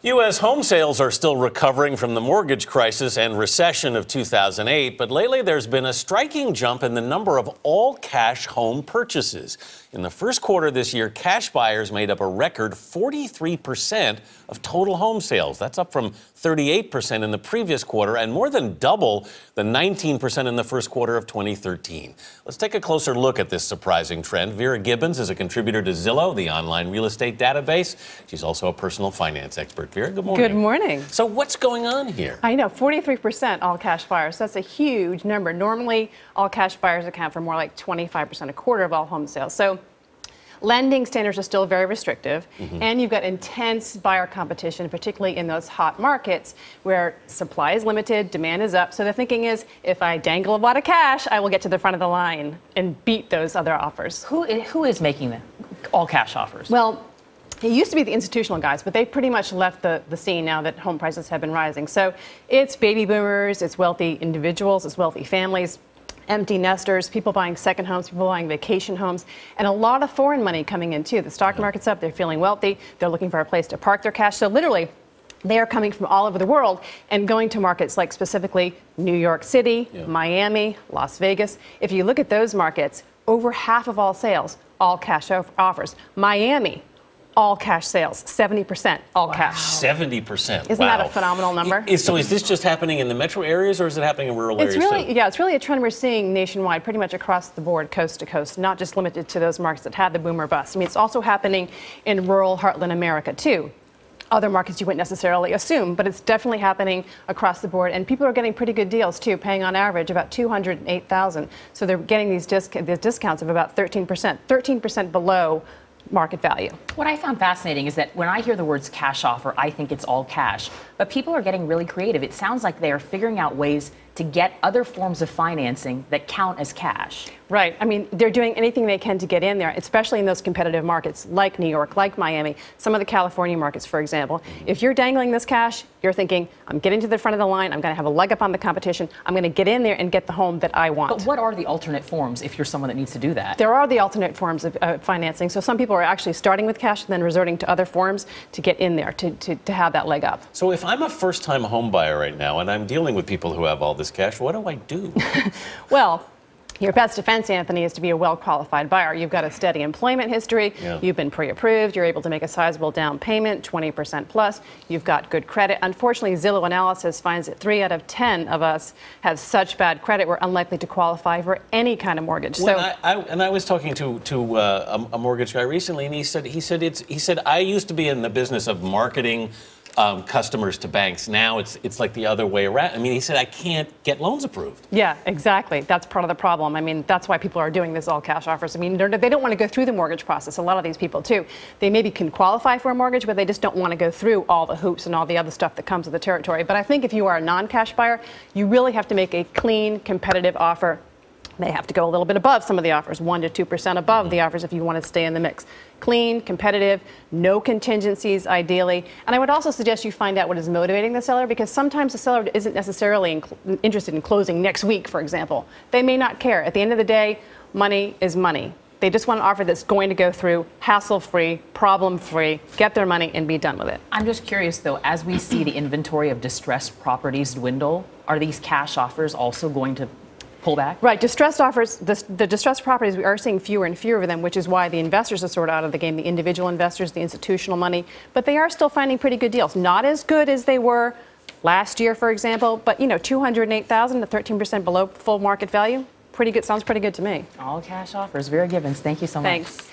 U.S. home sales are still recovering from the mortgage crisis and recession of 2008, but lately there's been a striking jump in the number of all-cash home purchases. In the first quarter this year, cash buyers made up a record 43% of total home sales. That's up from 38% in the previous quarter and more than double the 19% in the first quarter of 2013. Let's take a closer look at this surprising trend. Vera Gibbons is a contributor to Zillow, the online real estate database. She's also a personal finance expert. Vera, good morning. Good morning. So what's going on here? I know, 43% all cash buyers. That's a huge number. Normally, all cash buyers account for more like 25%, a quarter of all home sales. So lending standards are still very restrictive, and you've got intense buyer competition, particularly in those hot markets where supply is limited, demand is up. So the thinking is, if I dangle a lot of cash, I will get to the front of the line and beat those other offers. Who is making the all cash offers? Well, it used to be the institutional guys, but they pretty much left the scene now that home prices have been rising. So it's baby boomers, it's wealthy individuals, it's wealthy families, empty nesters, people buying second homes, people buying vacation homes, and a lot of foreign money coming in too. The stock market's up, they're feeling wealthy, they're looking for a place to park their cash. So literally, they are coming from all over the world and going to markets like specifically New York City, Miami, Las Vegas. If you look at those markets, over half of all sales, all cash offers. Miami, all cash sales, 70% all cash. 70%. Isn't that a phenomenal number? So is this just happening in the metro areas or is it happening in rural areas too? Yeah, it's really a trend we're seeing nationwide, pretty much across the board, coast to coast, not just limited to those markets that had the boom or bust. I mean, it's also happening in rural heartland America too. Other markets you wouldn't necessarily assume, but it's definitely happening across the board. And people are getting pretty good deals too, paying on average about $208,000. So they're getting these discounts of about 13% below market value. What I found fascinating is that when I hear the words cash offer, I think it's all cash. But people are getting really creative. It sounds like they are figuring out ways to get other forms of financing that count as cash. Right. I mean, they're doing anything they can to get in there, especially in those competitive markets like New York, like Miami, some of the California markets, for example. If you're dangling this cash, you're thinking, I'm getting to the front of the line, I'm going to have a leg up on the competition, I'm going to get in there and get the home that I want. But what are the alternate forms if you're someone that needs to do that? There are the alternate forms of financing. So some people are actually starting with cash and then resorting to other forms to get in there, to have that leg up. So if I'm a first-time home buyer right now and I'm dealing with people who have all this cash, what do I do? Well, your best defense, Anthony, is to be a well-qualified buyer. You've got a steady employment history. You've been pre-approved. You're able to make a sizable down payment, 20% plus. You've got good credit. Unfortunately, Zillow analysis finds that 3 out of 10 of us have such bad credit we're unlikely to qualify for any kind of mortgage. I was talking to a mortgage guy recently, and he said I used to be in the business of marketing customers to banks. Now it's like the other way around. I mean, he said I can't get loans approved. Yeah, exactly. That's part of the problem. I mean, that's why people are doing this all cash offers. I mean, they don't want to go through the mortgage process. A lot of these people too. They maybe can qualify for a mortgage, but they just don't want to go through all the hoops and all the other stuff that comes with the territory. But I think if you are a non-cash buyer, you really have to make a clean, competitive offer. They have to go a little bit above some of the offers, 1% to 2% above the offers if you want to stay in the mix. Clean, competitive, no contingencies ideally. And I would also suggest you find out what is motivating the seller, because sometimes the seller isn't necessarily interested in closing next week, for example. They may not care. At the end of the day, money is money. They just want an offer that's going to go through hassle-free, problem-free, get their money and be done with it. I'm just curious, though, as we see the inventory of distressed properties dwindle, are these cash offers also going to pull back? Right. Distressed offers, the distressed properties, we are seeing fewer and fewer of them, which is why the investors are sort of out of the game, the individual investors, the institutional money. But they are still finding pretty good deals. Not as good as they were last year, for example, but, you know, $208,000 to 13% below full market value. Pretty good. Sounds pretty good to me. All cash offers. Vera Gibbons, thank you so much. Thanks.